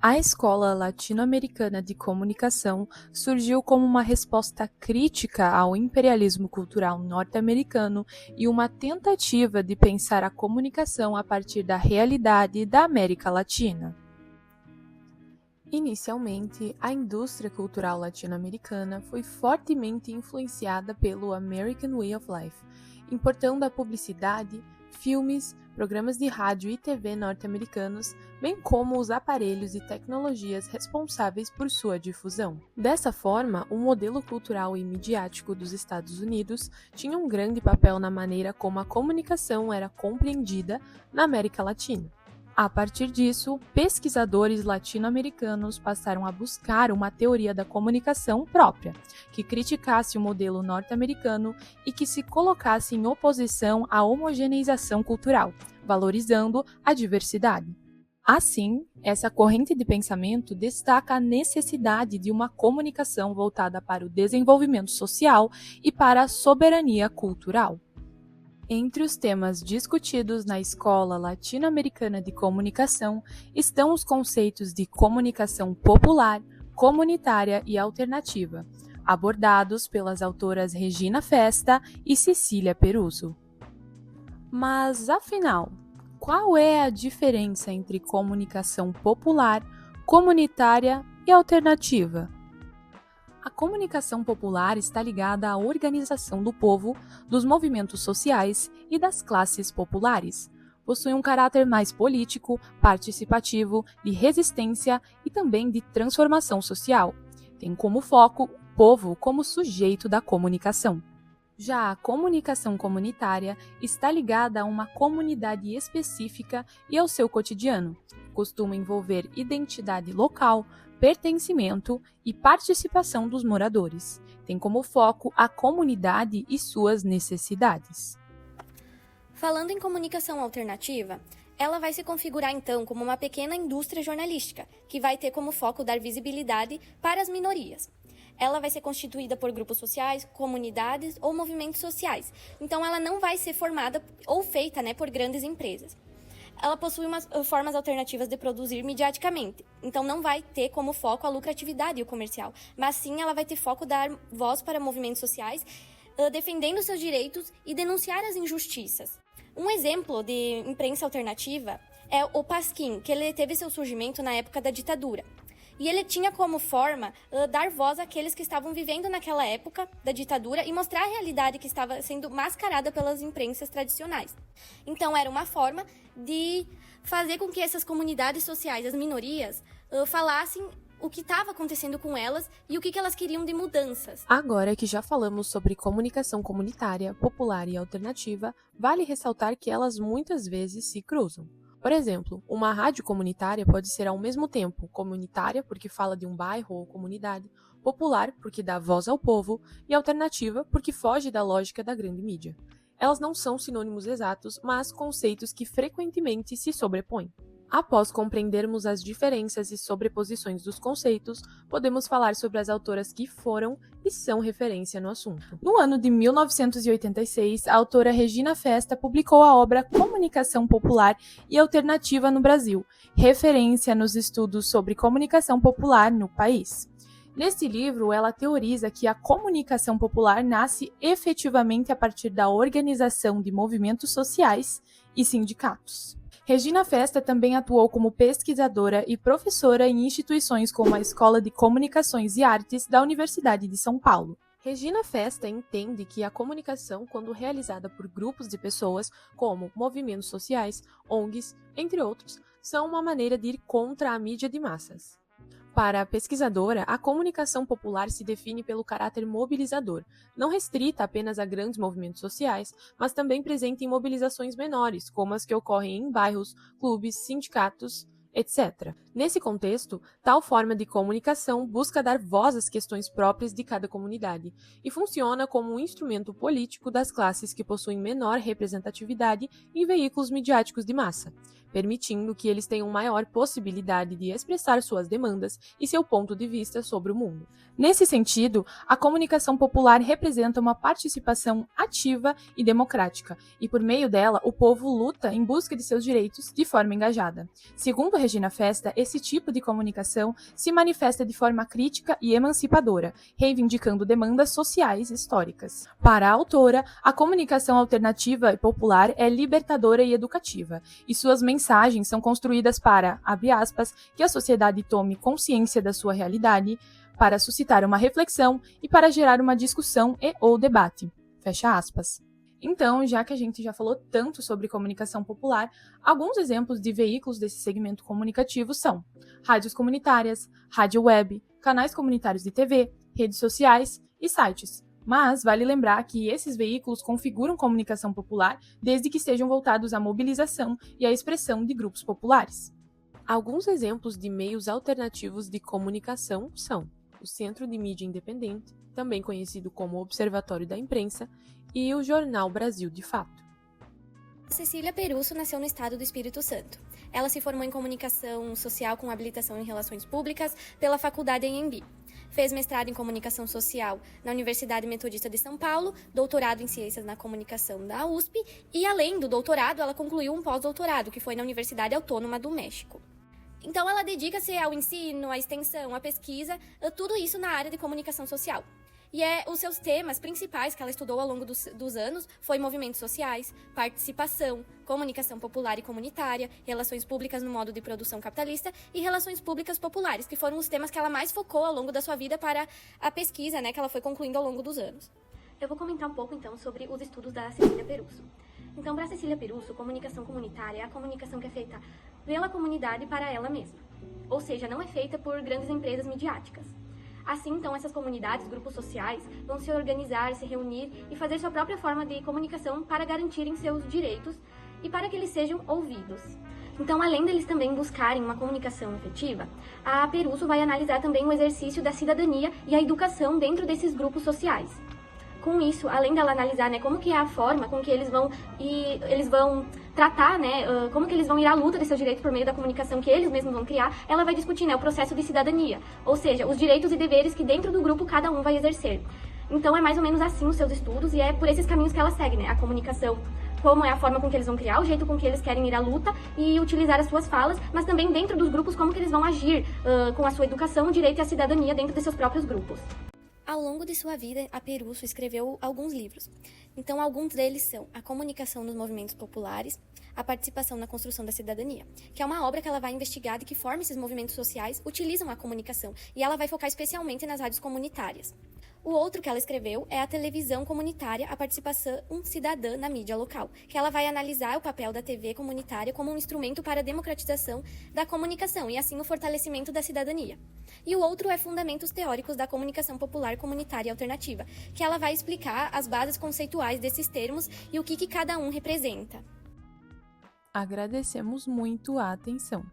A Escola Latino-Americana de Comunicação surgiu como uma resposta crítica ao imperialismo cultural norte-americano e uma tentativa de pensar a comunicação a partir da realidade da América Latina. Inicialmente, a indústria cultural latino-americana foi fortemente influenciada pelo American Way of Life, importando a publicidade, filmes, programas de rádio e TV norte-americanos, bem como os aparelhos e tecnologias responsáveis por sua difusão. Dessa forma, o modelo cultural e midiático dos Estados Unidos tinha um grande papel na maneira como a comunicação era compreendida na América Latina. A partir disso, pesquisadores latino-americanos passaram a buscar uma teoria da comunicação própria, que criticasse o modelo norte-americano e que se colocasse em oposição à homogeneização cultural, valorizando a diversidade. Assim, essa corrente de pensamento destaca a necessidade de uma comunicação voltada para o desenvolvimento social e para a soberania cultural. Entre os temas discutidos na Escola Latino-Americana de Comunicação estão os conceitos de comunicação popular, comunitária e alternativa, abordados pelas autoras Regina Festa e Cecília Peruso. Mas, afinal, qual é a diferença entre comunicação popular, comunitária e alternativa? A comunicação popular está ligada à organização do povo, dos movimentos sociais e das classes populares. Possui um caráter mais político, participativo, de resistência e também de transformação social. Tem como foco o povo como sujeito da comunicação. Já a comunicação comunitária está ligada a uma comunidade específica e ao seu cotidiano. Costuma envolver identidade local, pertencimento e participação dos moradores. Tem como foco a comunidade e suas necessidades. Falando em comunicação alternativa, ela vai se configurar então como uma pequena indústria jornalística, que vai ter como foco dar visibilidade para as minorias. Ela vai ser constituída por grupos sociais, comunidades ou movimentos sociais. Então ela não vai ser formada ou feita por grandes empresas. Ela possui formas alternativas de produzir midiaticamente, então não vai ter como foco a lucratividade e o comercial, mas sim ela vai ter foco dar voz para movimentos sociais, defendendo seus direitos e denunciar as injustiças. Um exemplo de imprensa alternativa é o Pasquim, que ele teve seu surgimento na época da ditadura. E ele tinha como forma dar voz àqueles que estavam vivendo naquela época da ditadura e mostrar a realidade que estava sendo mascarada pelas imprensas tradicionais. Então era uma forma de fazer com que essas comunidades sociais, as minorias, falassem o que estava acontecendo com elas e o que elas queriam de mudanças. Agora que já falamos sobre comunicação comunitária, popular e alternativa, vale ressaltar que elas muitas vezes se cruzam. Por exemplo, uma rádio comunitária pode ser ao mesmo tempo comunitária, porque fala de um bairro ou comunidade, popular, porque dá voz ao povo, e alternativa, porque foge da lógica da grande mídia. Elas não são sinônimos exatos, mas conceitos que frequentemente se sobrepõem. Após compreendermos as diferenças e sobreposições dos conceitos, podemos falar sobre as autoras que foram e são referência no assunto. No ano de 1986, a autora Regina Festa publicou a obra Comunicação Popular e Alternativa no Brasil, referência nos estudos sobre comunicação popular no país. Nesse livro, ela teoriza que a comunicação popular nasce efetivamente a partir da organização de movimentos sociais e sindicatos. Regina Festa também atuou como pesquisadora e professora em instituições como a Escola de Comunicações e Artes da Universidade de São Paulo. Regina Festa entende que a comunicação, quando realizada por grupos de pessoas, como movimentos sociais, ONGs, entre outros, são uma maneira de ir contra a mídia de massas. Para a pesquisadora, a comunicação popular se define pelo caráter mobilizador, não restrita apenas a grandes movimentos sociais, mas também presente em mobilizações menores, como as que ocorrem em bairros, clubes, sindicatos, etc. Nesse contexto, tal forma de comunicação busca dar voz às questões próprias de cada comunidade e funciona como um instrumento político das classes que possuem menor representatividade em veículos midiáticos de massa, permitindo que eles tenham maior possibilidade de expressar suas demandas e seu ponto de vista sobre o mundo. Nesse sentido, a comunicação popular representa uma participação ativa e democrática, e por meio dela, o povo luta em busca de seus direitos de forma engajada. Segundo Regina Festa, esse tipo de comunicação se manifesta de forma crítica e emancipadora, reivindicando demandas sociais históricas. Para a autora, a comunicação alternativa e popular é libertadora e educativa, e suas mensagens são construídas para, abre aspas, que a sociedade tome consciência da sua realidade, para suscitar uma reflexão e para gerar uma discussão e/ou debate. Fecha aspas. Então, já que a gente já falou tanto sobre comunicação popular, alguns exemplos de veículos desse segmento comunicativo são rádios comunitárias, rádio web, canais comunitários de TV, redes sociais e sites. Mas vale lembrar que esses veículos configuram comunicação popular desde que estejam voltados à mobilização e à expressão de grupos populares. Alguns exemplos de meios alternativos de comunicação são o Centro de Mídia Independente, também conhecido como Observatório da Imprensa, e o Jornal Brasil de Fato. Cecília Perusso nasceu no estado do Espírito Santo. Ela se formou em comunicação social com habilitação em relações públicas pela Faculdade Anhembi. Fez mestrado em comunicação social na Universidade Metodista de São Paulo, doutorado em ciências na comunicação da USP e, além do doutorado, ela concluiu um pós-doutorado, que foi na Universidade Autônoma do México. Então, ela dedica-se ao ensino, à extensão, à pesquisa, tudo isso na área de comunicação social. E os seus temas principais que ela estudou ao longo dos anos foi movimentos sociais, participação, comunicação popular e comunitária, relações públicas no modo de produção capitalista e relações públicas populares, que foram os temas que ela mais focou ao longo da sua vida para a pesquisa, que ela foi concluindo ao longo dos anos. Eu vou comentar um pouco, então, sobre os estudos da Cecília Perusso. Então, para Cecília Perusso, comunicação comunitária é a comunicação que é feita pela comunidade para ela mesma. Ou seja, não é feita por grandes empresas midiáticas. Assim, então, essas comunidades, grupos sociais, vão se organizar, se reunir e fazer sua própria forma de comunicação para garantirem seus direitos e para que eles sejam ouvidos. Então, além deles também buscarem uma comunicação efetiva, a Perusso vai analisar também o exercício da cidadania e a educação dentro desses grupos sociais. Com isso, além dela analisar como que é a forma com que eles vão tratar, como que eles vão ir à luta de seus direitos por meio da comunicação que eles mesmos vão criar, ela vai discutir o processo de cidadania, ou seja, os direitos e deveres que dentro do grupo cada um vai exercer. Então é mais ou menos assim os seus estudos e é por esses caminhos que ela segue, a comunicação, como é a forma com que eles vão criar, o jeito com que eles querem ir à luta e utilizar as suas falas, mas também dentro dos grupos como que eles vão agir com a sua educação, o direito e a cidadania dentro de seus próprios grupos. Ao longo de sua vida, a Perusso escreveu alguns livros. Então, alguns deles são A Comunicação nos Movimentos Populares, A Participação na Construção da Cidadania, que é uma obra que ela vai investigar de que forma esses movimentos sociais utilizam a comunicação, e ela vai focar especialmente nas rádios comunitárias. O outro que ela escreveu é a televisão comunitária, a participação cidadã na mídia local, que ela vai analisar o papel da TV comunitária como um instrumento para a democratização da comunicação e, assim, o fortalecimento da cidadania. E o outro é Fundamentos Teóricos da Comunicação Popular Comunitária Alternativa, que ela vai explicar as bases conceituais desses termos e o que cada um representa. Agradecemos muito a atenção.